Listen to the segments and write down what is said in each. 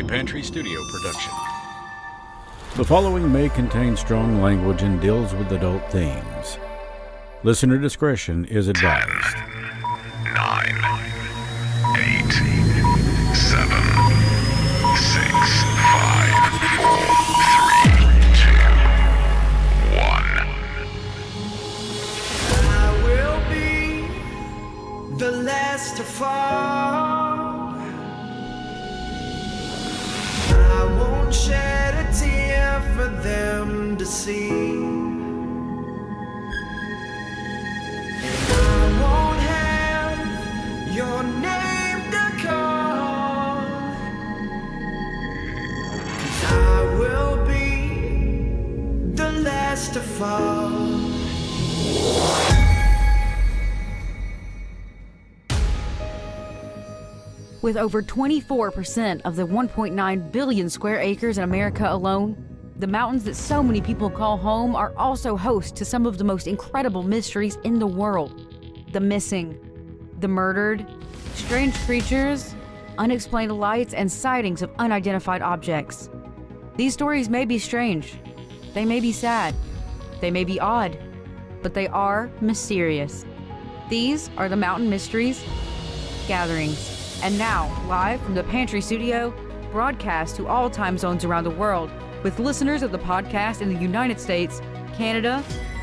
a Pantry Studio production. The following may contain strong language and deals with adult themes. Listener discretion is advised. 9, 8, 7, 6, 5, 4, 3, 2, 1. I will be the last to fall. I won't shed a tear for them to see. I won't have your name to call. 'Cause I will be the last to fall. With over 24% of the 1.9 billion square acres in America alone, the mountains that so many people call home are also host to some of the most incredible mysteries in the world. The missing, the murdered, strange creatures, unexplained lights, and sightings of unidentified objects. These stories may be strange, they may be sad, they may be odd, but they are mysterious. These are the Mountain Mysteries Gatherings. And now, live from the Pantry Studio, broadcast to all time zones around the world, with listeners of the podcast in the United States, Canada,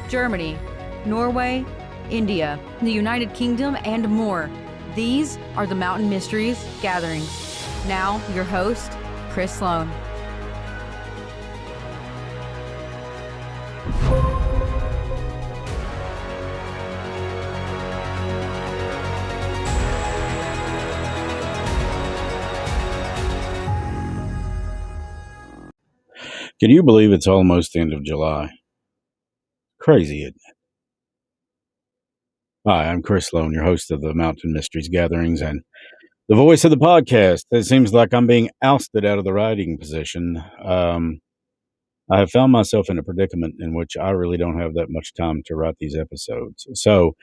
Germany, Norway, India, the United Kingdom, and more. These are the Mountain Mysteries Gatherings. Now, your host, Chris Sloan. Can you believe it's almost the end of July? Crazy, isn't it? Hi, I'm Chris Sloan, your host of the Mountain Mysteries Gatherings and the voice of the podcast. It seems like I'm being ousted out of the writing position. I have found myself in a predicament in which I really don't have that much time to write these episodes. So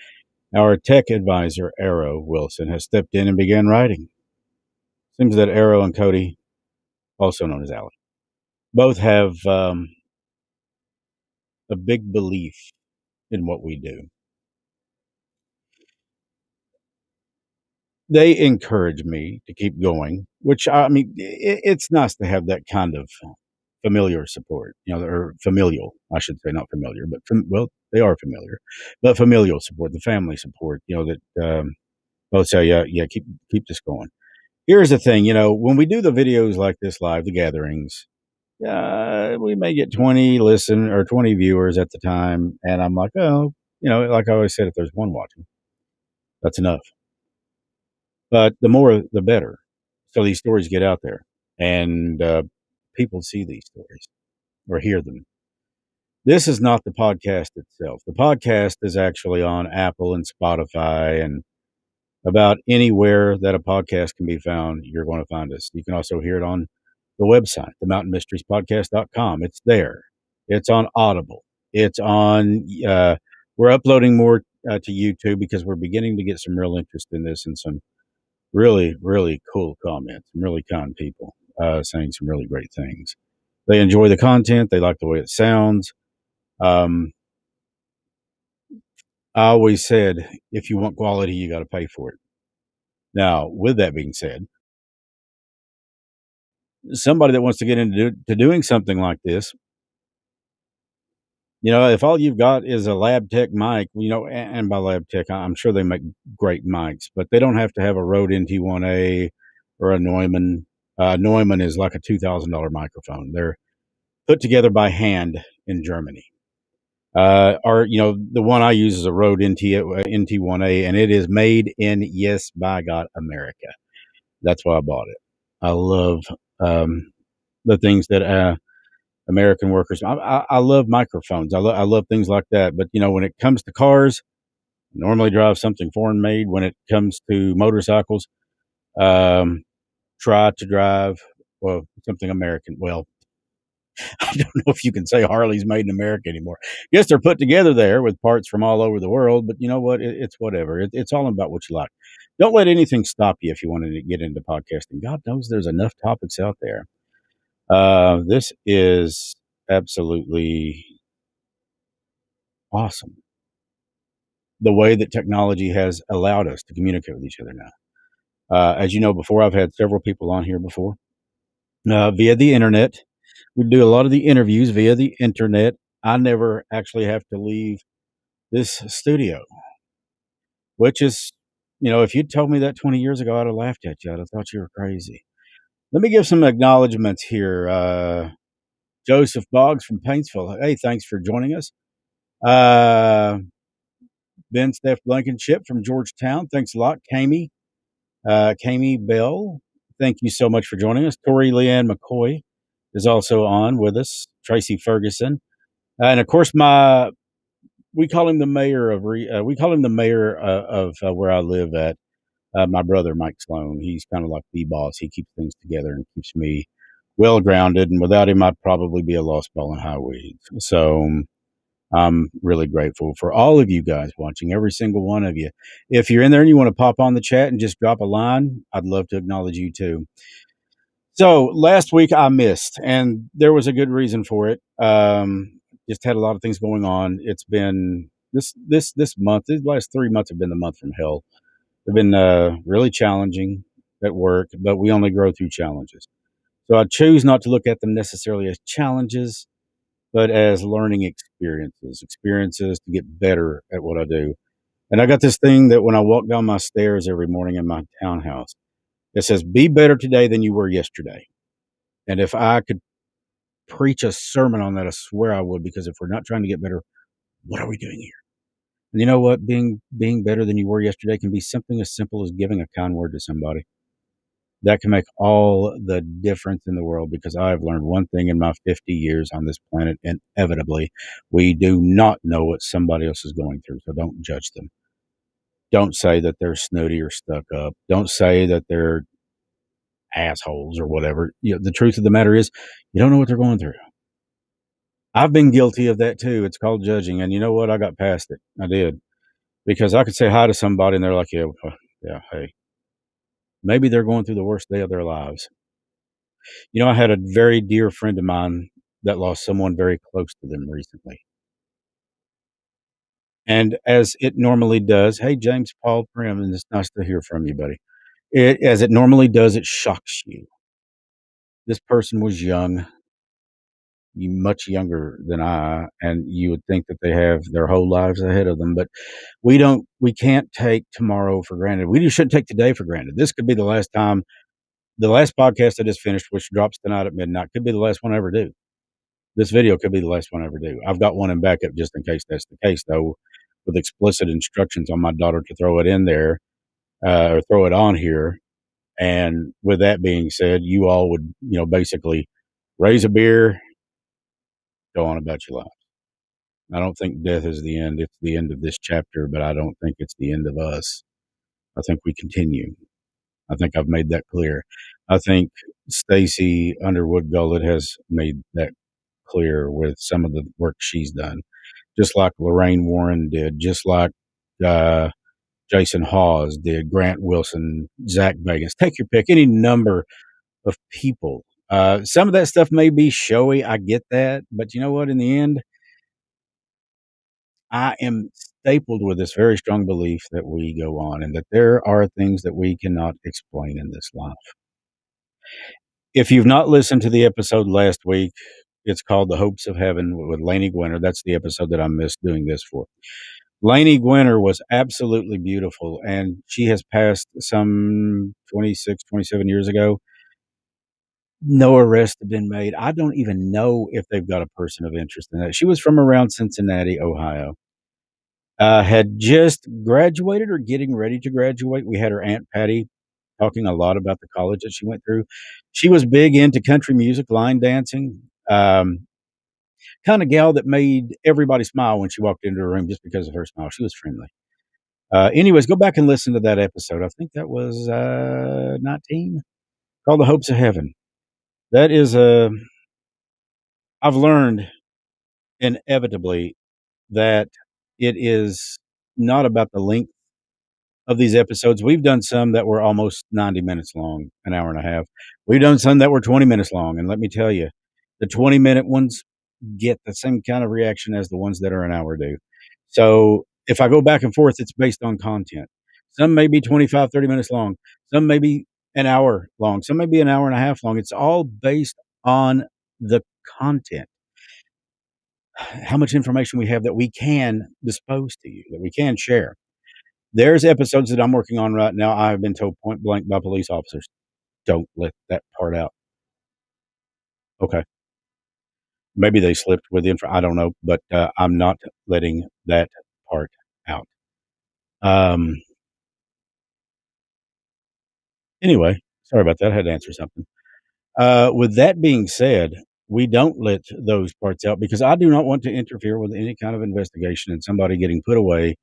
our tech advisor, Arrow Wilson, has stepped in and began writing. Seems that Arrow and Cody, also known as Alec, both have a big belief in what we do. They encourage me to keep going, which, I mean, it's nice to have that kind of familiar support, or familial, I should say, not familiar, but well, they are familiar, but familial support, the family support, that both say, yeah, keep this going. Here's the thing, when we do the videos like this live, the gatherings, we may get 20 or 20 viewers at the time. And I'm like, oh, like I always said, if there's one watching, that's enough. But the more, the better. So these stories get out there and people see these stories or hear them. This is not the podcast itself. The podcast is actually on Apple and Spotify and about anywhere that a podcast can be found. You're going to find us. You can also hear it on the website, themountainmysteriespodcast.com. It's there. It's on Audible. It's on, we're uploading more to YouTube because we're beginning to get some real interest in this and some really, really cool comments, some really kind people saying some really great things. They enjoy the content. They like the way it sounds. I always said, if you want quality, you got to pay for it. Now, with that being said, somebody that wants to get into doing something like this, if all you've got is a lab tech mic, and by lab tech, I'm sure they make great mics, but they don't have to have a Rode NT1A or a Neumann. Neumann is like a $2,000 microphone. They're put together by hand in Germany. The one I use is a Rode NT1A, and it is made in, yes, by God, America. That's why I bought it. I love the things that American workers. I love microphones. I love things like that. But when it comes to cars, I normally drive something foreign made. When it comes to motorcycles, try to drive something American. Well, I don't know if you can say Harley's made in America anymore. Yes, they're put together there with parts from all over the world, but you know what? It's whatever. It's all about what you like. Don't let anything stop you if you want to get into podcasting. God knows there's enough topics out there. This is absolutely awesome. The way that technology has allowed us to communicate with each other now. As you know, before I've had several people on here before via the internet. We do a lot of the interviews via the internet. I never actually have to leave this studio, which is, if you'd told me that 20 years ago, I'd have laughed at you. I'd have thought you were crazy. Let me give some acknowledgments here. Joseph Boggs from Paintsville. Hey, thanks for joining us. Ben Steph Blankenship from Georgetown. Thanks a lot. Kami Bell. Thank you so much for joining us. Tori Leanne McCoy is also on with us. Tracy Ferguson. And of course, we call him the mayor of where I live at. My brother Mike Sloan. He's kind of like the boss. He keeps things together and keeps me well grounded. And without him, I'd probably be a lost ball in high weeds. So I'm really grateful for all of you guys watching, every single one of you. If you're in there and you want to pop on the chat and just drop a line, I'd love to acknowledge you too. So last week I missed, and there was a good reason for it. Just had a lot of things going on. It's been this month. These last 3 months have been the month from hell. They've been really challenging at work, but we only grow through challenges. So I choose not to look at them necessarily as challenges, but as learning experiences to get better at what I do. And I got this thing that when I walk down my stairs every morning in my townhouse, it says, "Be better today than you were yesterday." And if I could preach a sermon on that, I swear I would, because if we're not trying to get better, what are we doing here? And you know what? Being better than you were yesterday can be something as simple as giving a kind word to somebody. That can make all the difference in the world, because I've learned one thing in my 50 years on this planet: inevitably, we do not know what somebody else is going through. So don't judge them. Don't say that they're snooty or stuck up. Don't say that they're assholes or whatever. The truth of the matter is, you don't know what they're going through. I've been guilty of that too. It's called judging. And you know what? I got past it. I did. Because I could say hi to somebody and they're like, yeah, yeah, hey, maybe they're going through the worst day of their lives. I had a very dear friend of mine that lost someone very close to them recently. And as it normally does, hey, James Paul Prim, and it's nice to hear from you, buddy. As it normally does, it shocks you. This person was young, much younger than I, and you would think that they have their whole lives ahead of them. But we can't take tomorrow for granted. We shouldn't take today for granted. This could be the last time, the last podcast I just finished, which drops tonight at midnight, could be the last one I ever do. This video could be the last one I ever do. I've got one in backup just in case that's the case, though, with explicit instructions on my daughter to throw it in there, or throw it on here. And with that being said, you all would, basically raise a beer, go on about your life. I don't think death is the end. It's the end of this chapter, but I don't think it's the end of us. I think we continue. I think I've made that clear. I think Stacy Underwood Gullet has made that clear with some of the work she's done, just like Lorraine Warren did, just like uh, Jason Hawes did, Grant Wilson, Zach Bagans. Take your pick, any number of people. Some of that stuff may be showy. I get that. But you know what? In the end, I am stapled with this very strong belief that we go on and that there are things that we cannot explain in this life. If you've not listened to the episode last week, it's called The Hopes of Heaven with Lainey Gwinner. That's the episode that I missed doing this for. Lainey Gwinner was absolutely beautiful, and she has passed some 26, 27 years ago. No arrests have been made. I don't even know if they've got a person of interest in that. She was from around Cincinnati, Ohio. Had just graduated or getting ready to graduate. We had her Aunt Patty talking a lot about the college that she went through. She was big into country music, line dancing, kind of gal that made everybody smile when she walked into a room just because of her smile. She was friendly. Anyways, go back and listen to that episode. I think that was 19, called The Hopes of Heaven. That is I've learned inevitably that it is not about the length of these episodes. We've done some that were almost 90 minutes long, an hour and a half. We've done some that were 20 minutes long. And let me tell you, the 20-minute ones get the same kind of reaction as the ones that are an hour do. So if I go back and forth, it's based on content. Some may be 25, 30 minutes long. Some may be an hour long. Some may be an hour and a half long. It's all based on the content, how much information we have that we can dispose to you, that we can share. There's episodes that I'm working on right now. I've been told point blank by police officers, don't let that part out. Okay. Maybe they slipped with info. I don't know, but I'm not letting that part out. Um, anyway, sorry about that. I had to answer something. With that being said, we don't let those parts out because I do not want to interfere with any kind of investigation and somebody getting put away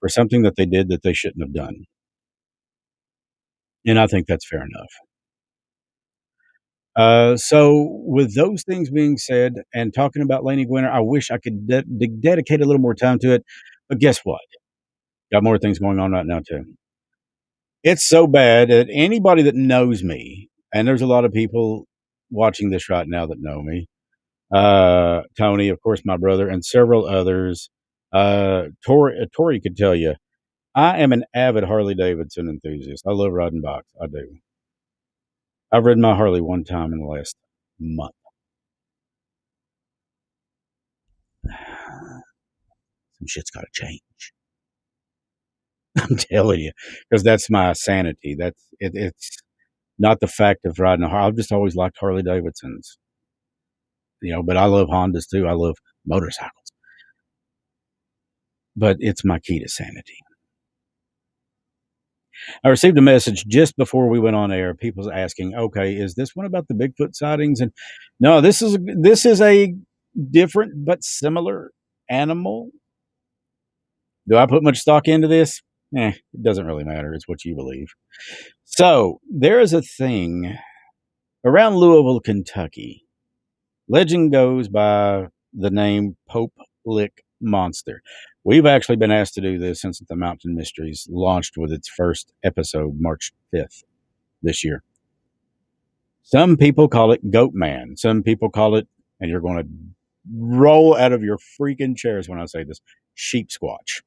for something that they did that they shouldn't have done. And I think that's fair enough. So, with those things being said, and talking about Laney Gwinner, I wish I could dedicate a little more time to it. But guess what? Got more things going on right now, too. It's so bad that anybody that knows me, and there's a lot of people watching this right now that know me, Tony, of course, my brother, and several others. Tori could tell you, I am an avid Harley Davidson enthusiast. I love riding bikes. I do. I've ridden my Harley one time in the last month. Some shit's got to change. I'm telling you, because that's my sanity. That's it. It's not the fact of riding a Harley. I've just always liked Harley Davidsons, but I love Hondas too. I love motorcycles, but it's my key to sanity. I received a message just before we went on air. People's asking, "Okay, is this one about the Bigfoot sightings?" And no, this is a different but similar animal. Do I put much stock into this? It doesn't really matter. It's what you believe. So there is a thing around Louisville, Kentucky. Legend goes by the name Pope Lick Monster. We've actually been asked to do this since the Mountain Mysteries launched with its first episode March 5th this year. Some people call it Goatman. Some people call it, and you're going to roll out of your freaking chairs when I say this, Sheep Squatch.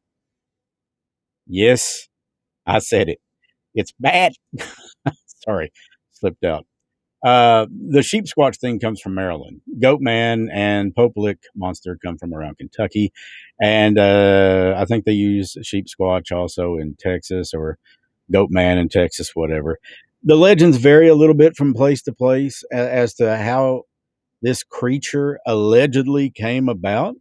Yes, I said it. It's bad. Sorry, slipped out. The sheep squatch thing comes from Maryland. Goatman and Pope Lick Monster come from around Kentucky. And I think they use sheep squatch also in Texas, or Goatman in Texas, whatever. The legends vary a little bit from place to place as to how this creature allegedly came about.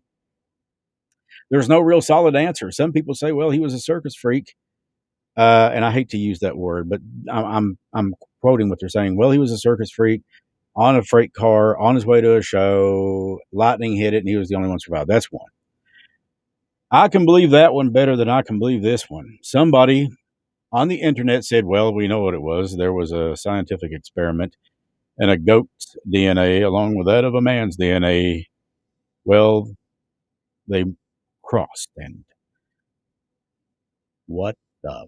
There's no real solid answer. Some people say, well, he was a circus freak. And I hate to use that word, but I'm quoting what they're saying. Well, he was a circus freak on a freight car on his way to a show. Lightning hit it, and he was the only one survived. That's one. I can believe that one better than I can believe this one. Somebody on the internet said, well, we know what it was. There was a scientific experiment, and a goat's DNA, along with that of a man's DNA, well, they crossed. And what the?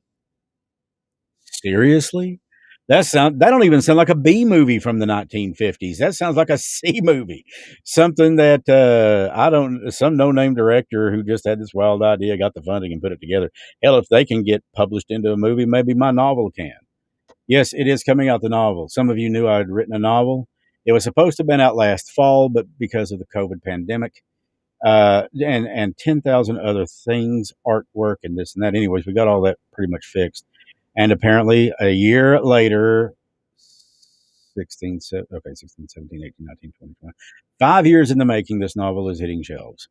Seriously? That don't even sound like a B movie from the 1950s. That sounds like a C movie. Something that some no-name director who just had this wild idea, got the funding and put it together. Hell, if they can get published into a movie, maybe my novel can. Yes, it is coming out, the novel. Some of you knew I had written a novel. It was supposed to have been out last fall, but because of the COVID pandemic, and 10,000 other things, artwork and this and that. Anyways, we got all that pretty much fixed. And apparently a year later, 16, 17, 18, 19, 20, 20, 5 years in the making, this novel is hitting shelves.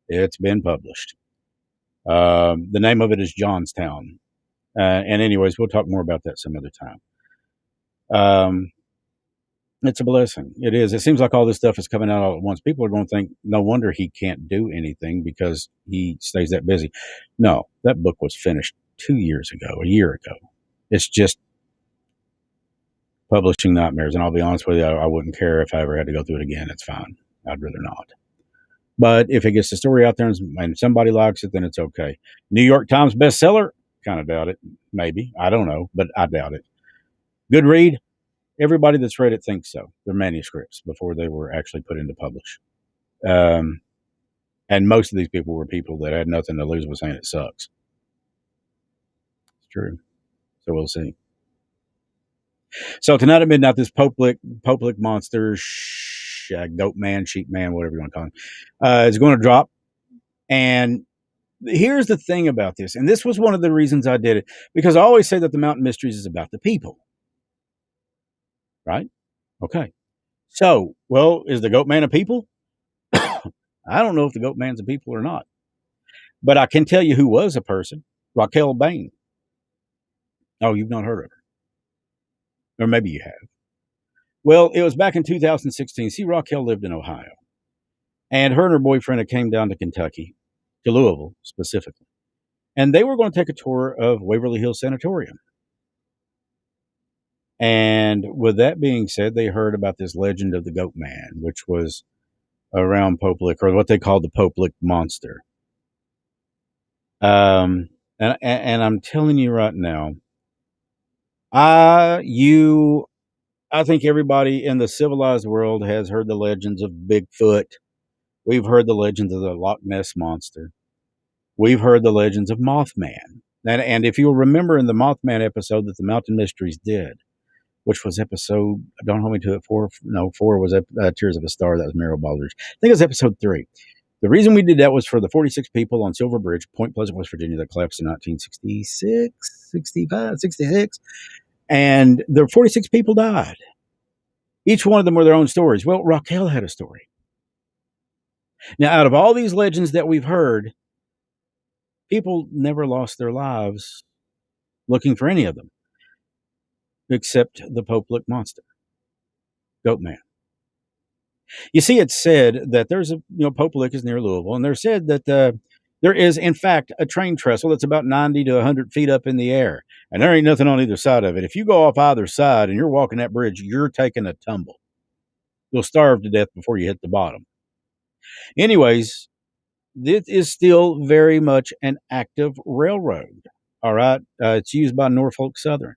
It's been published. The name of it is Johnstown. And anyways, we'll talk more about that some other time. It's a blessing. It is. It seems like all this stuff is coming out all at once. People are going to think, no wonder he can't do anything because he stays that busy. No, that book was finished 2 years ago, a year ago. It's just publishing nightmares. And I'll be honest with you, I wouldn't care if I ever had to go through it again. It's fine. I'd rather not. But if it gets the story out there and somebody likes it, then it's okay. New York Times bestseller? Kind of doubt it. maybe. I don't know, but I doubt it. Good read. Everybody that's read it thinks so. They're manuscripts before they were actually put into publish. Um, and most of these people were people that had nothing to lose with saying it sucks. It's true. So we'll see. So tonight at midnight, this Poplick monster, Goatman, Sheep Man, whatever you want to call him, is going to drop. And here's the thing about this, and this was one of the reasons I did it, because I always say that the Mountain Mysteries is about the people, right? Okay. So, well, is the Goatman a people? I don't know if the Goatman's a people or not, but I can tell you who was a person: Raquel Bain. Oh, you've not heard of her, or maybe you have. Well, it was back in 2016. See, Raquel lived in Ohio, and her boyfriend had came down to Kentucky, to Louisville specifically, and they were going to take a tour of Waverly Hills Sanatorium. And with that being said, they heard about this legend of the Goat Man, which was around Poplick, or what they called the Poplick Monster. And I'm telling you right now, I think everybody in the civilized world has heard the legends of Bigfoot. We've heard the legends of the Loch Ness Monster. We've heard the legends of Mothman. And if you'll remember in the Mothman episode that the Mountain Mysteries did, which was episode, don't hold me to it, 4 was Tears of a Star. That was Meryl Baldridge. I think it was episode 3. The reason we did that was for the 46 people on Silver Bridge, Point Pleasant, West Virginia, that collapsed in 1966, 65, 66. And the 46 people died. Each one of them were their own stories. Well, Raquel had a story. Now, out of all these legends that we've heard, people never lost their lives looking for any of them, except the Poplick Monster, Goatman. You see, it's said that there's Poplick is near Louisville, and they're said that there is, in fact, a train trestle that's about 90 to 100 feet up in the air, and there ain't nothing on either side of it. If you go off either side and you're walking that bridge, you're taking a tumble. You'll starve to death before you hit the bottom. Anyways, this is still very much an active railroad. All right. It's used by Norfolk Southern.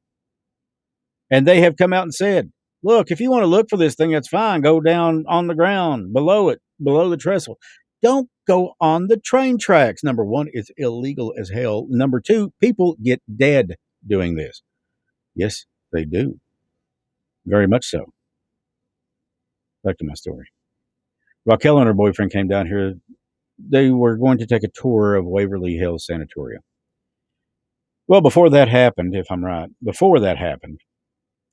And they have come out and said, look, if you want to look for this thing, that's fine. Go down on the ground below it, below the trestle. Don't go on the train tracks. Number one, it's illegal as hell. Number two, people get dead doing this. Yes, they do. Very much so. Back to my story. Raquel and her boyfriend came down here. They were going to take a tour of Waverly Hills Sanatorium. Well, before that happened, if I'm right, before that happened,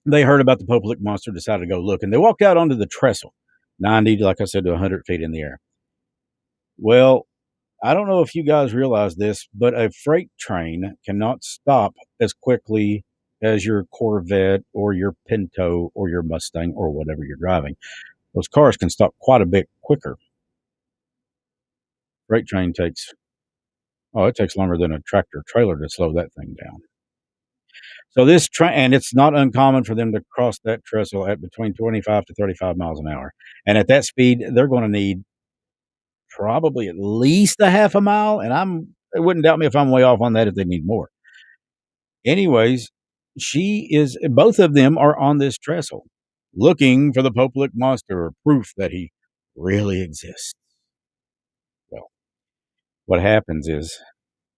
they heard about the Poplick Monster, decided to go look, and they walked out onto the trestle, 90, like I said, to 100 feet in the air. Well, I don't know if you guys realize this, but a freight train cannot stop as quickly as your Corvette or your Pinto or your Mustang or whatever you're driving. Those cars can stop quite a bit quicker. Freight train it takes longer than a tractor trailer to slow that thing down. So this train, and it's not uncommon for them to cross that trestle at between 25 to 35 miles an hour. And at that speed, they're going to need probably at least a half a mile. And it wouldn't doubt me if I'm way off on that if they need more. Anyways, both of them are on this trestle looking for the Poplick Monster, or proof that he really exists. Well, what happens is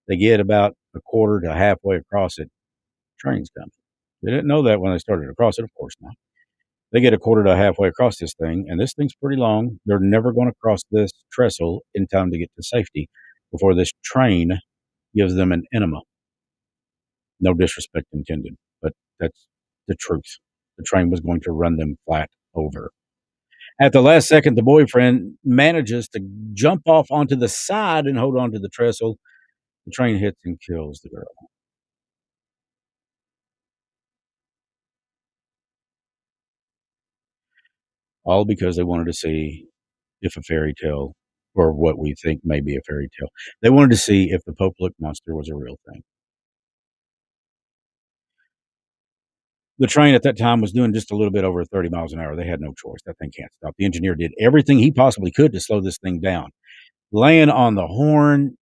they get about a quarter to halfway across it, trains come. They didn't know that when they started across it, of course not. They get a quarter to halfway across this thing, and this thing's pretty long. They're never going to cross this trestle in time to get to safety before this train gives them an enema. No disrespect intended, but that's the truth. The train was going to run them flat over. At the last second, the boyfriend manages to jump off onto the side and hold on to the trestle. The train hits and kills the girl. All because they wanted to see if a fairy tale, or what we think may be a fairy tale, they wanted to see if the Poplick Monster was a real thing. The train at that time was doing just a little bit over 30 miles an hour. They had no choice. That thing can't stop. The engineer did everything he possibly could to slow this thing down, laying on the horn,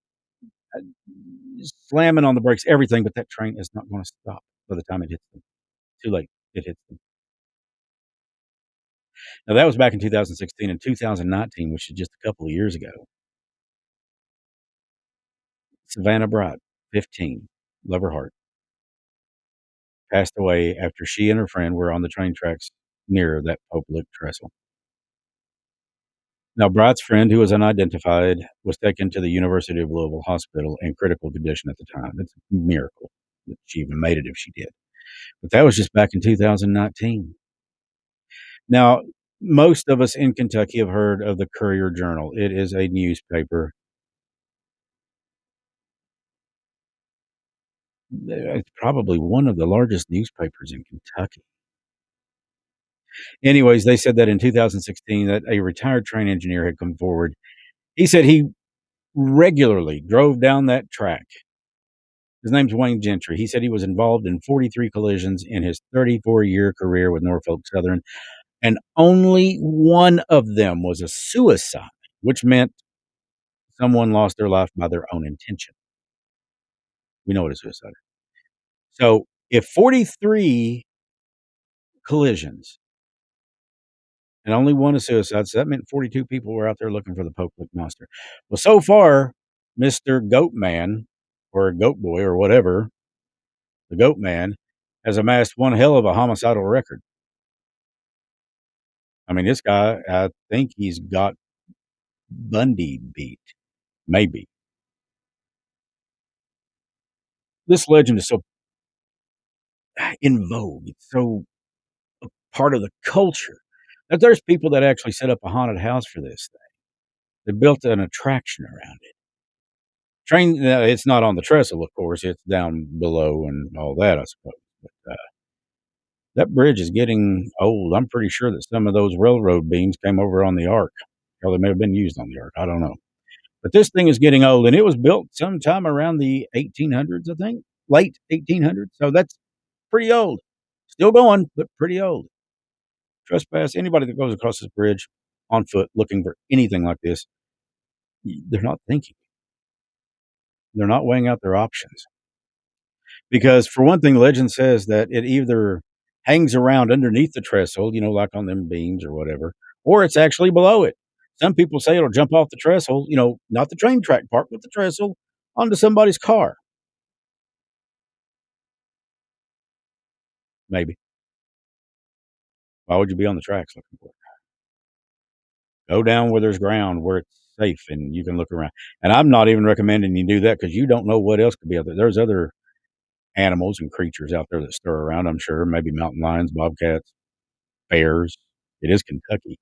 slamming on the brakes, everything, but that train is not gonna stop by the time it hits them. Too late. It hits them. Now that was back in 2016. In 2019, which is just a couple of years ago, Savannah Bright, 15, love her heart, passed away after she and her friend were on the train tracks near that Pope Lick trestle. Now, Bright's friend, who was unidentified, was taken to the University of Louisville Hospital in critical condition at the time. It's a miracle that she even made it if she did. But that was just back in 2019. Now, most of us in Kentucky have heard of the Courier Journal. It is a newspaper. It's probably one of the largest newspapers in Kentucky. Anyways, they said that in 2016 that a retired train engineer had come forward. He said he regularly drove down that track. His name's Wayne Gentry. He said he was involved in 43 collisions in his 34-year career with Norfolk Southern, and only one of them was a suicide, which meant someone lost their life by their own intention. We know what a suicide is. So if 43 collisions and only one is suicide, so that meant 42 people were out there looking for the Pope Lick monster. Well, so far, Mr. Goatman, or Goat Boy, or whatever, the Goatman, has amassed one hell of a homicidal record. I mean, this guy, I think he's got Bundy beat. Maybe. This legend is so in vogue. It's so a part of the culture that there's people that actually set up a haunted house for this thing. They built an attraction around it. Train, it's not on the trestle, of course. It's down below and all that, I suppose. But that bridge is getting old. I'm pretty sure that some of those railroad beams came over on the ark, or they may have been used on the ark. I don't know. But this thing is getting old, and it was built sometime around the 1800s, I think, late 1800s. So that's pretty old. Still going, but pretty old. Trespass, anybody that goes across this bridge on foot looking for anything like this, they're not thinking. They're not weighing out their options. Because for one thing, legend says that it either hangs around underneath the trestle, like on them beams or whatever, or it's actually below it. Some people say it'll jump off the trestle, not the train track part, but the trestle onto somebody's car. Maybe. Why would you be on the tracks looking for it? Go down where there's ground, where it's safe and you can look around. And I'm not even recommending you do that because you don't know what else could be out there. There's other animals and creatures out there that stir around, I'm sure. Maybe mountain lions, bobcats, bears. It is Kentucky.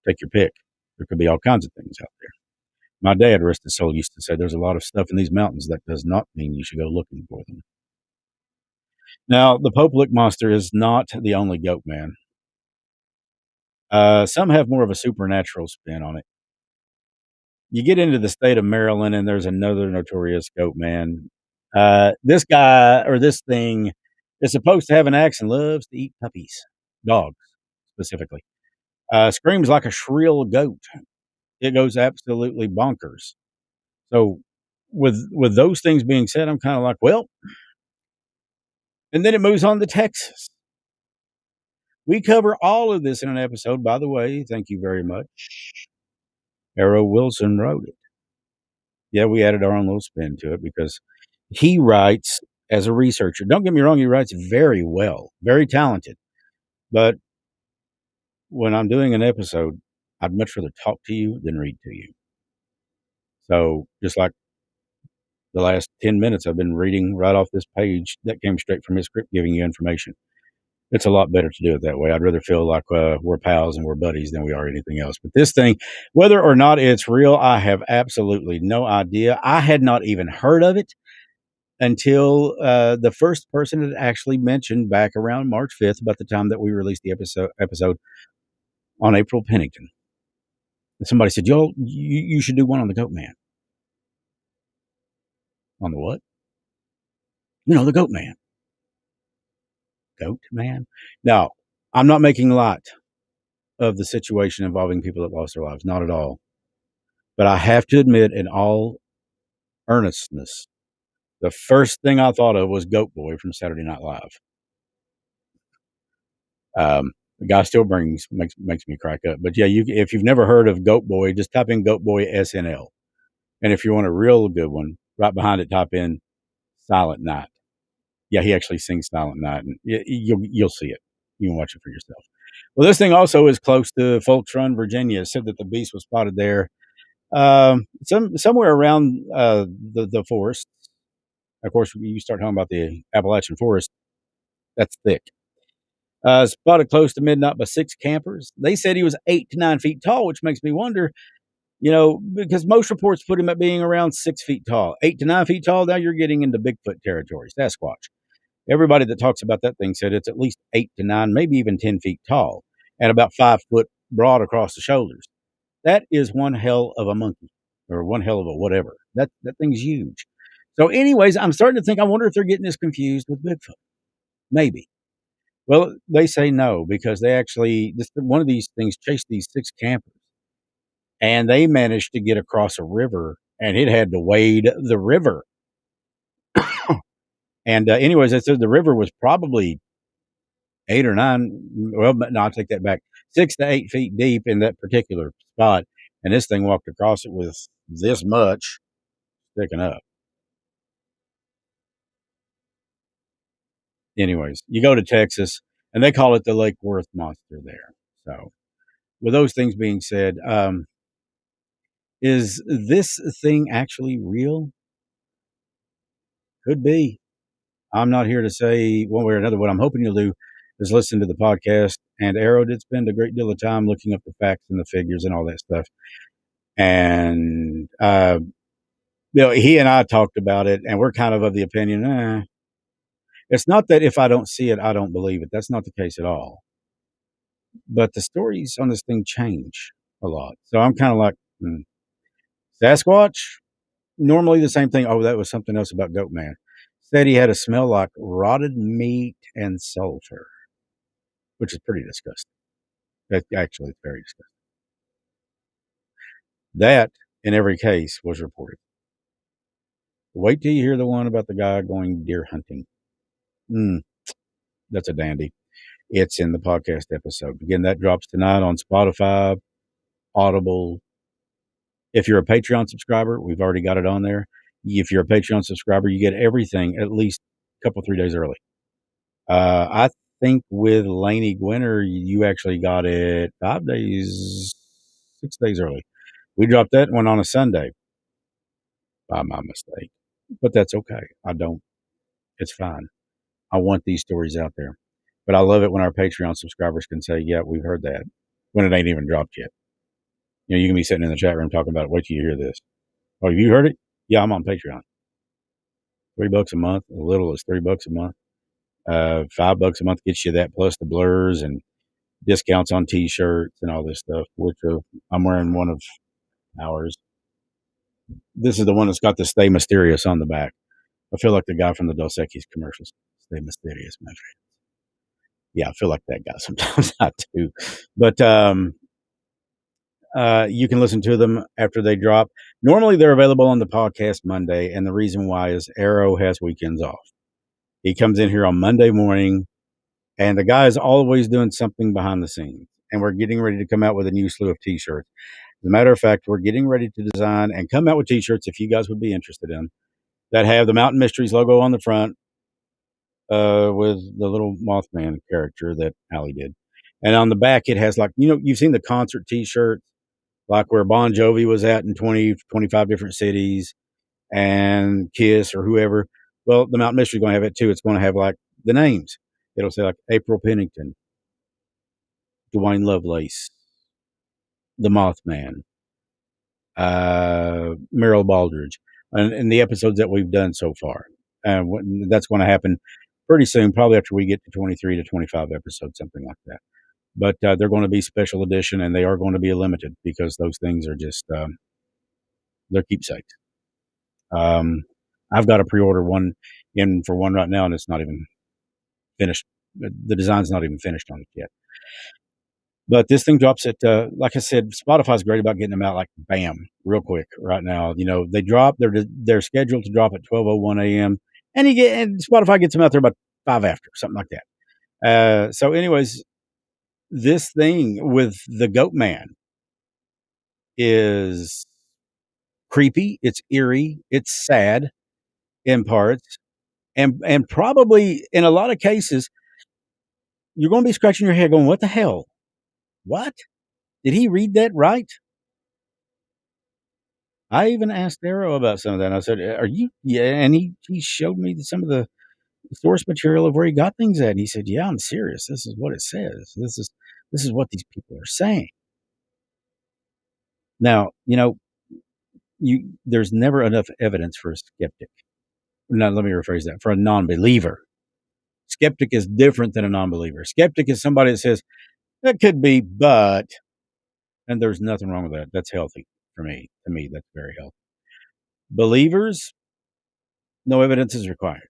Take your pick. There could be all kinds of things out there. My dad, rest his soul, used to say there's a lot of stuff in these mountains. That does not mean you should go looking for them. Now, the Pope Lick monster is not the only goat man. Some have more of a supernatural spin on it. You get into the state of Maryland, and there's another notorious goat man. This guy or this thing is supposed to have an axe and loves to eat puppies, dogs specifically. Screams like a shrill goat. It goes absolutely bonkers. So, with those things being said, I'm kind of like, well, and then it moves on to Texas. We cover all of this in an episode. By the way, thank you very much. Arrow Wilson wrote it. Yeah, we added our own little spin to it because he writes as a researcher. Don't get me wrong, he writes very well, very talented. But when I'm doing an episode, I'd much rather talk to you than read to you. So just like the last 10 minutes, I've been reading right off this page that came straight from his script, giving you information. It's a lot better to do it that way. I'd rather feel like we're pals and we're buddies than we are anything else. But this thing, whether or not it's real, I have absolutely no idea. I had not even heard of it until the first person had actually mentioned back around March 5th, about the time that we released the episode on April Pennington. And somebody said, Joel, you should do one on the Goat Man. On the what? The Goat Man. Goat Man? Now, I'm not making light of the situation involving people that lost their lives. Not at all. But I have to admit, in all earnestness, The first thing I thought of was Goat Boy from Saturday Night Live. The guy still makes me crack up. But yeah, if you've never heard of Goat Boy, just type in Goat Boy SNL. And if you want a real good one, right behind it, type in Silent Night. Yeah, he actually sings Silent Night, and you'll see it. You can watch it for yourself. Well, this thing also is close to Folks Run, Virginia. It said that the beast was spotted there, somewhere around the forest. Of course, you start talking about the Appalachian forest. That's thick. Spotted close to midnight by 6 campers. They said he was 8 to 9 feet tall, which makes me wonder, because most reports put him at being around 6 feet tall. 8 to 9 feet tall, now you're getting into Bigfoot territory, Sasquatch. Everybody that talks about that thing said it's at least 8 to 9, maybe even 10 feet tall, and about 5 foot broad across the shoulders. That is one hell of a monkey, or one hell of a whatever. That thing's huge. So, anyways, I'm starting to think, I wonder if they're getting this confused with Bigfoot. Maybe. Well, they say no, because they actually, one of these things chased these 6 campers, and they managed to get across a river, and it had to wade the river. And anyways, I said the river was probably 8 or 9. Well, no, I'll take that back. 6 to 8 feet deep in that particular spot, and this thing walked across it with this much sticking up. Anyways, you go to Texas, and they call it the Lake Worth monster there. So, with those things being said, is this thing actually real? Could be. I'm not here to say one way or another. What I'm hoping you'll do is listen to the podcast. And Arrow did spend a great deal of time looking up the facts and the figures and all that stuff. And, he and I talked about it, and we're kind of the opinion, it's not that if I don't see it, I don't believe it. That's not the case at all. But the stories on this thing change a lot. So I'm kind of like, Sasquatch, normally the same thing. Oh, that was something else about Goatman. Said he had a smell like rotted meat and sulfur, which is pretty disgusting. That actually is very disgusting. That, in every case, was reported. Wait till you hear the one about the guy going deer hunting. That's a dandy. It's in the podcast episode. Again, that drops tonight on Spotify, Audible. If you're a Patreon subscriber, we've already got it on there. If you're a Patreon subscriber, you get everything at least a couple, 3 days early. I think with Laney Gwinner, you actually got it 5 days, 6 days early. We dropped that one on a Sunday by my mistake, but that's okay. It's fine. I want these stories out there, but I love it when our Patreon subscribers can say, yeah, we've heard that when it ain't even dropped yet. You can be sitting in the chat room talking about it. Wait till you hear this. Oh, have you heard it? Yeah, I'm on Patreon. $3 a month, as little as $3 a month. $5 a month gets you that plus the blurs and discounts on T-shirts and all this stuff, which I'm wearing one of ours. This is the one that's got the Stay Mysterious on the back. I feel like the guy from the Dos Equis commercials. Stay mysterious, my friend. Yeah, I feel like that guy sometimes. I do. But you can listen to them after they drop. Normally, they're available on the podcast Monday, and the reason why is Arrow has weekends off. He comes in here on Monday morning, and the guy is always doing something behind the scenes. And we're getting ready to come out with a new slew of T-shirts. As a matter of fact, we're getting ready to design and come out with T-shirts, if you guys would be interested in, that have the Mountain Mysteries logo on the front, with the little Mothman character that Allie did. And on the back, it has you've seen the concert T-shirts, like where Bon Jovi was at in 20, 25 different cities, and Kiss or whoever. Well, the Mountain Mystery is going to have it too. It's going to have the names. It'll say April Pennington, Dwayne Lovelace, the Mothman, Meryl Baldridge, and the episodes that we've done so far. That's going to happen pretty soon, probably after we get to 23 to 25 episodes, something like that. But they're going to be special edition, and they are going to be limited because those things are just they're keepsakes. I've got to pre-order one in for one right now, and it's not even finished. The design's not even finished on it yet. But this thing drops at, like I said, Spotify's great about getting them out like bam, real quick. Right now, they drop. They're scheduled to drop at 12:01 a.m. and Spotify gets them out there about 5 after, something like that. So, anyways, this thing with the Goatman is creepy. It's eerie. It's sad in parts, and probably in a lot of cases, you're going to be scratching your head, going, "What the hell? What did he read that right?" I even asked Arrow about some of that. And I said, "Are you?" Yeah, and he showed me some of the source material of where he got things at. And he said, "Yeah, I'm serious. This is what it says. This is what these people are saying." Now, there's never enough evidence for a skeptic. No, let me rephrase that. For a non-believer, skeptic is different than a non-believer. Skeptic is somebody that says that could be, but, and there's nothing wrong with that. That's healthy for me. To me, that's very healthy. Believers, no evidence is required.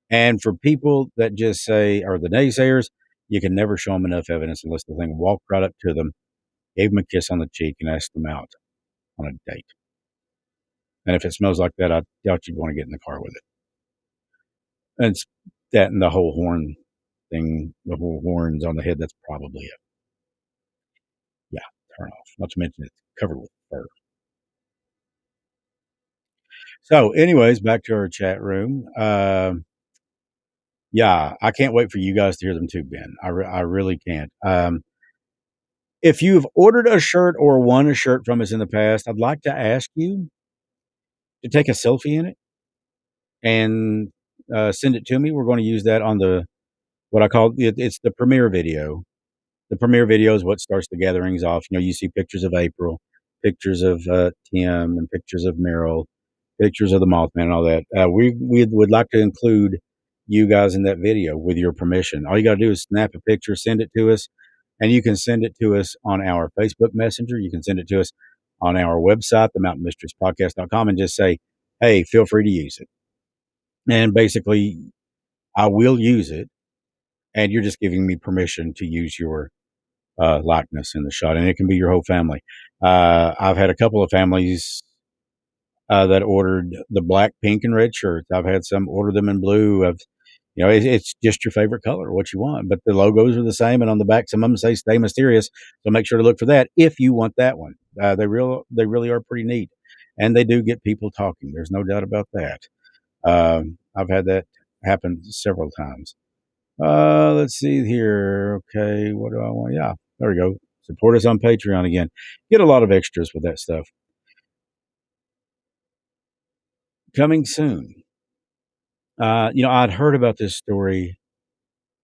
And for people that just say, or the naysayers, you can never show them enough evidence unless the thing walked right up to them, gave them a kiss on the cheek, and asked them out on a date. And if it smells like that, I doubt you'd want to get in the car with it. And it's that and the whole horn thing, the whole horns on the head, that's probably it. Yeah, turn off. Not to mention it's covered with fur. So, anyways, back to our chat room. Yeah, I can't wait for you guys to hear them too, Ben. I really can't. If you've ordered a shirt or won a shirt from us in the past, I'd like to ask you to take a selfie in it and send it to me. We're going to use that on what I call it's the premiere video. The premiere video is what starts the gatherings off. You see pictures of April, pictures of Tim, and pictures of Meryl, pictures of the Mothman, and all that. We would like to include you guys in that video with your permission. All you got to do is snap a picture, send it to us, and you can send it to us on our Facebook Messenger. You can send it to us on our website, themountainmysteriespodcast.com, and just say, "Hey, feel free to use it." And basically, I will use it, and you're just giving me permission to use your likeness in the shot, and it can be your whole family. I've had a couple of families that ordered the black, pink, and red shirts. I've had some order them in blue. It's just your favorite color, what you want, but the logos are the same, and on the back, some of them say "Stay Mysterious." So make sure to look for that if you want that one. They really are pretty neat, and they do get people talking. There's no doubt about that. I've had that happen several times. Let's see here. Okay, what do I want? Yeah, there we go. Support us on Patreon again. Get a lot of extras with that stuff. Coming soon. I'd heard about this story,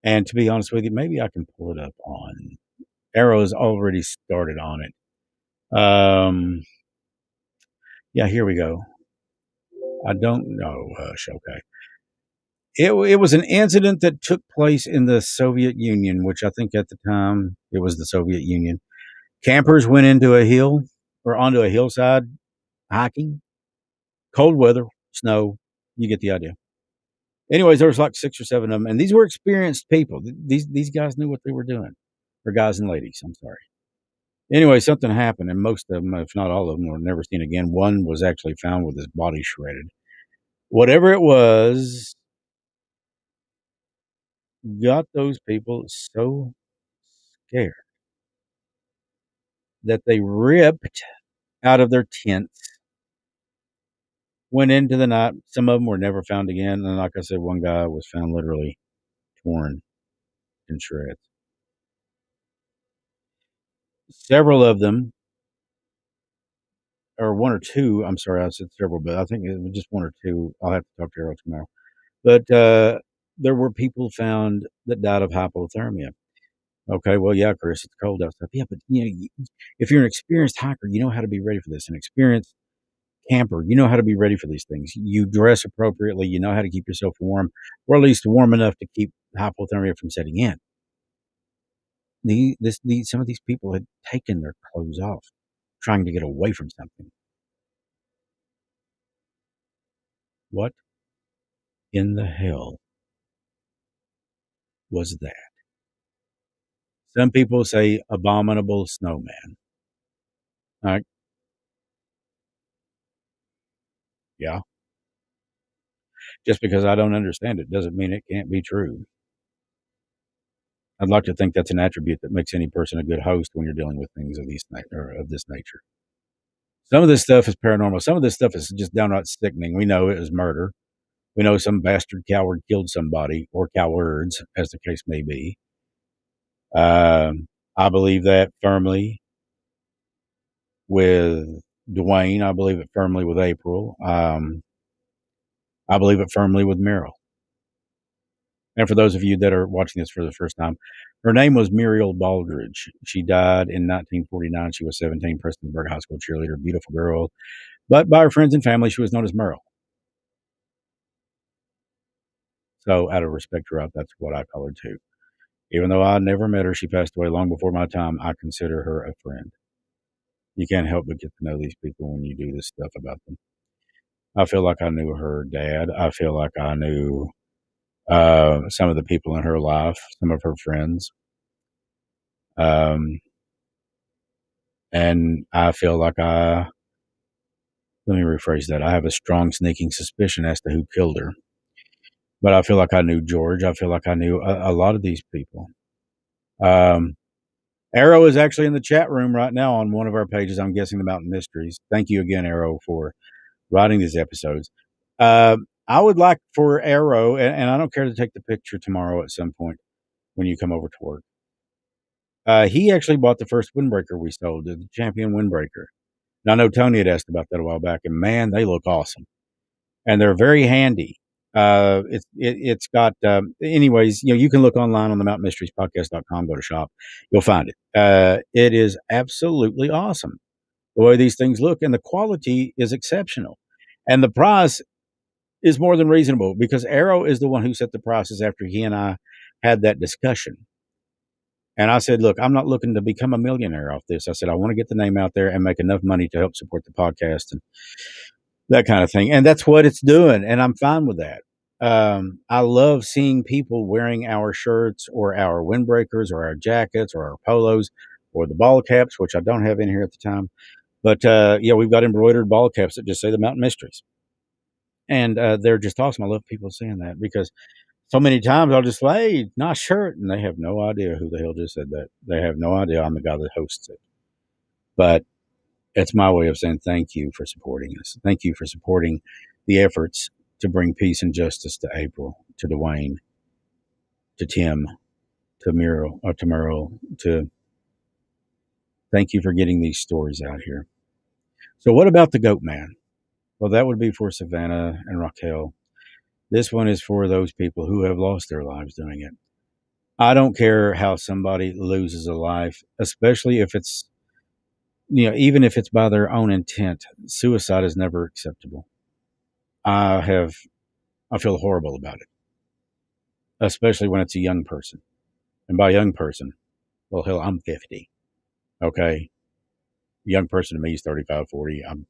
and to be honest with you, maybe I can pull it up on Arrow's already started on it. Yeah, here we go. I don't know. Hush. Okay. It was an incident that took place in the Soviet Union, which I think at the time it was the Soviet Union. Campers went into a hill or onto a hillside hiking, cold weather, snow. You get the idea. Anyways, there was like 6 or 7 of them, and these were experienced people. These guys knew what they were doing, or guys and ladies. I'm sorry. Anyway, something happened, and most of them, if not all of them, were never seen again. One was actually found with his body shredded. Whatever it was, got those people so scared that they ripped out of their tents, went into the night. Some of them were never found again. And like I said, one guy was found literally torn in shreds. Several of them, or one or two, I'm sorry, I said several, but I think it was just one or two. I'll have to talk to Errol tomorrow. But there were people found that died of hypothermia. Okay, well, yeah, Chris, it's cold outside. Yeah, but if you're an experienced hiker, you know how to be ready for this. An experienced camper, you know how to be ready for these things. You dress appropriately. You know how to keep yourself warm, or at least warm enough to keep hypothermia from setting in. Some of these people had taken their clothes off, trying to get away from something. What in the hell was that? Some people say abominable snowman. All right. Yeah. Just because I don't understand it doesn't mean it can't be true. I'd like to think that's an attribute that makes any person a good host when you're dealing with things of this nature. Some of this stuff is paranormal. Some of this stuff is just downright sickening. We know it was murder. We know some bastard coward killed somebody, or cowards, as the case may be. I believe that firmly with Dwayne. I believe it firmly with April. I believe it firmly with Meryl. And for those of you that are watching this for the first time, her name was Muriel Baldridge. She died in 1949. She was 17, Prestonsburg High School cheerleader, beautiful girl. But by her friends and family, she was known as Meryl. So out of respect for her, that's what I call her too. Even though I never met her, she passed away long before my time. I consider her a friend. You can't help but get to know these people when you do this stuff about them. I feel like I knew her dad. I feel like I knew some of the people in her life, some of her friends. And I feel like let me rephrase that. I have a strong sneaking suspicion as to who killed her. But I feel like I knew George. I feel like I knew a lot of these people. Arrow is actually in the chat room right now on one of our pages. I'm guessing the Mountain Mysteries. Thank you again, Arrow, for writing these episodes. I would like for Arrow, and I don't care to take the picture tomorrow at some point when you come over to work. He actually bought the first windbreaker we sold, the Champion windbreaker. And I know Tony had asked about that a while back, and man, they look awesome. And they're very handy. It's got, anyways, you can look online on the mountainmysteriespodcast.com, go to shop. You'll find it. It is absolutely awesome the way these things look, and the quality is exceptional. And the price is more than reasonable because Arrow is the one who set the prices after he and I had that discussion. And I said, look, I'm not looking to become a millionaire off this. I said, I want to get the name out there and make enough money to help support the podcast and that kind of thing. And that's what it's doing. And I'm fine with that. I love seeing people wearing our shirts or our windbreakers or our jackets or our polos or the ball caps, which I don't have in here at the time. But, we've got embroidered ball caps that just say the Mountain Mysteries. And they're just awesome. I love people saying that because so many times I'll just say, hey, nice shirt. And they have no idea who the hell just said that. They have no idea I'm the guy that hosts it. But it's my way of saying thank you for supporting us. Thank you for supporting the efforts to bring peace and justice to April, to Dwayne, to Tim, to Merle, to thank you for getting these stories out here. So what about the Goatman? Well, that would be for Savannah and Raquel. This one is for those people who have lost their lives doing it. I don't care how somebody loses a life, especially if it's, even if it's by their own intent. Suicide is never acceptable. I feel horrible about it, especially when it's a young person. And by young person, well, hell, I'm 50. Okay. Young person to me is 35, 40. I'm,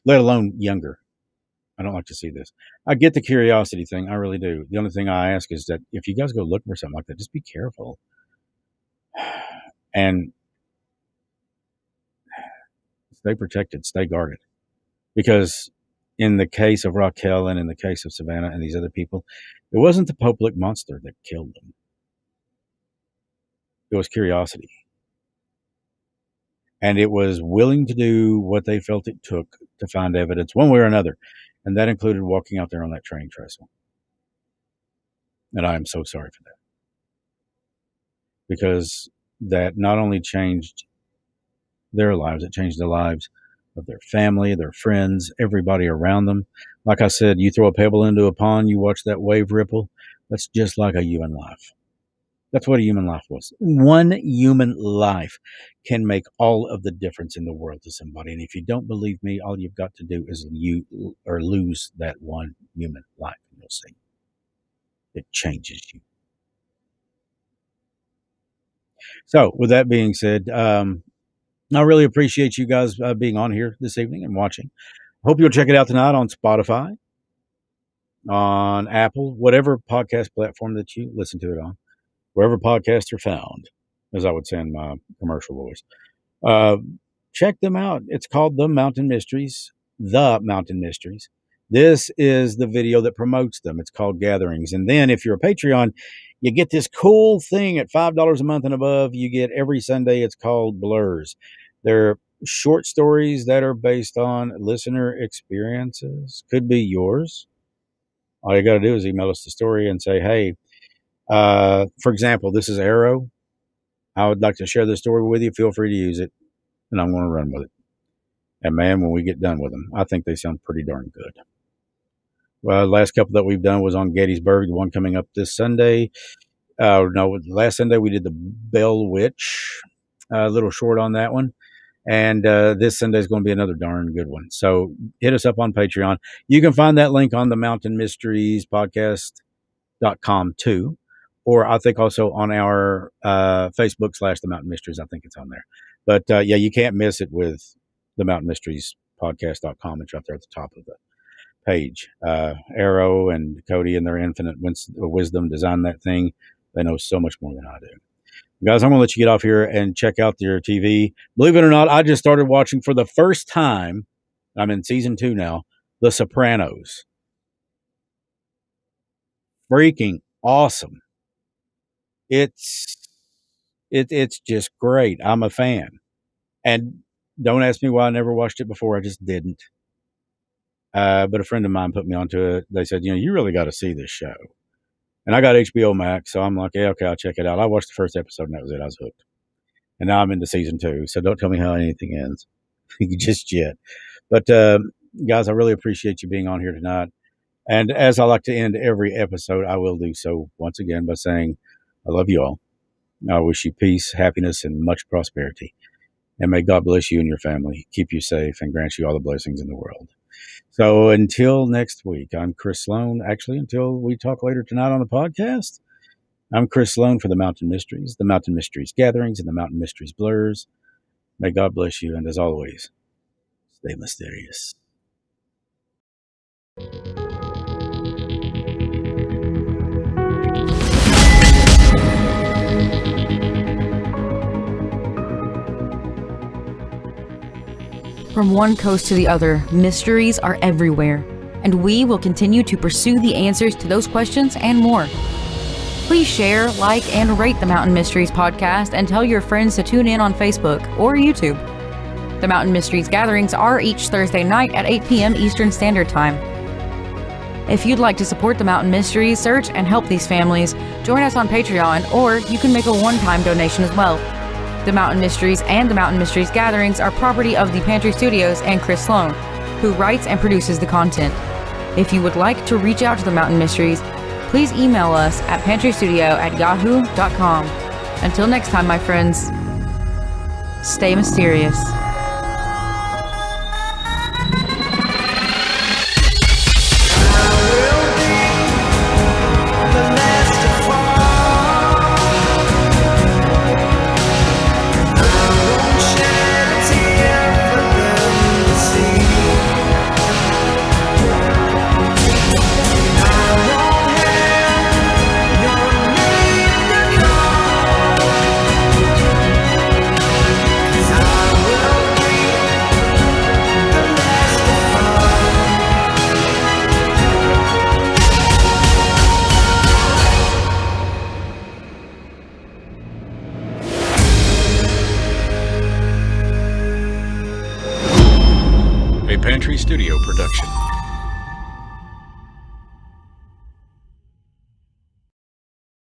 let alone younger. I don't like to see this. I get the curiosity thing. I really do. The only thing I ask is that if you guys go look for something like that, just be careful. And stay protected, stay guarded. Because in the case of Raquel and in the case of Savannah and these other people, it wasn't the public monster that killed them. It was curiosity. And it was willing to do what they felt it took to find evidence one way or another. And that included walking out there on that train trestle. And I am so sorry for that. Because that not only changed their lives, it changed the lives of their family, their friends, everybody around them. Like I said, you throw a pebble into a pond, you watch that wave ripple. That's just like a human life. That's what a human life was. One human life can make all of the difference in the world to somebody. And if you don't believe me, all you've got to do is lose that one human life, and you'll see. It changes you. So with that being said, I really appreciate you guys being on here this evening and watching. Hope you'll check it out tonight on Spotify, on Apple, whatever podcast platform that you listen to it on, wherever podcasts are found. as I would say in my commercial voice. Uh, Check them out. It's called The Mountain Mysteries. The Mountain Mysteries. This is the video that promotes them. It's called Gatherings. And then if you're a Patreon, you get this cool thing at $5 a month and above. You get every Sunday. It's called Blurs. They're short stories that are based on listener experiences. Could be yours. All you got to do is email us the story and say, hey, for example, this is Arrow. I would like to share this story with you. Feel free to use it, and I'm going to run with it. And man, when we get done with them, I think they sound pretty darn good. Well, the last couple that we've done was on Gettysburg. The one coming up this Sunday. No, last Sunday we did the Bell Witch. A little short on that one. And this Sunday is going to be another darn good one. So hit us up on Patreon. You can find that link on the Mountain Mysteries podcast.com too. Or I think also on our Facebook / the Mountain Mysteries. I think it's on there. But yeah, you can't miss it with the Mountain Mysteries podcast.com. It's right there at the top of the page. Arrow and Cody and their infinite wisdom designed that thing. They know so much more than I do. Guys, I'm going to let you get off here and check out your TV. Believe it or not, I just started watching for the first time. I'm in season 2 now. The Sopranos. Freaking awesome. It's just great. I'm a fan. And don't ask me why I never watched it before. I just didn't. But a friend of mine put me onto it. They said, you really got to see this show. And I got HBO Max, so I'm like, yeah, okay, I'll check it out. I watched the first episode, and that was it. I was hooked. And now I'm into season 2, so don't tell me how anything ends just yet. But, guys, I really appreciate you being on here tonight. And as I like to end every episode, I will do so once again by saying I love you all. I wish you peace, happiness, and much prosperity. And may God bless you and your family, keep you safe, and grant you all the blessings in the world. So until next week, I'm Chris Sloan. Actually, until we talk later tonight on the podcast, I'm Chris Sloan for the Mountain Mysteries Gatherings, and the Mountain Mysteries Blurs. May God bless you, and as always, stay mysterious. From one coast to the other, mysteries are everywhere, and we will continue to pursue the answers to those questions and more. Please share, like, and rate the Mountain Mysteries podcast, and tell your friends to tune in on Facebook or YouTube. The Mountain Mysteries gatherings are each Thursday night at 8 p.m. Eastern Standard Time. If you'd like to support the Mountain Mysteries search and help these families, join us on Patreon, or you can make a one-time donation as well. The Mountain Mysteries and the Mountain Mysteries gatherings are property of the Pantry Studios and Chris Sloan, who writes and produces the content. If you would like to reach out to the Mountain Mysteries, please email us at pantrystudio@yahoo.com. Until next time, my friends, stay mysterious. A Pantry Studio production.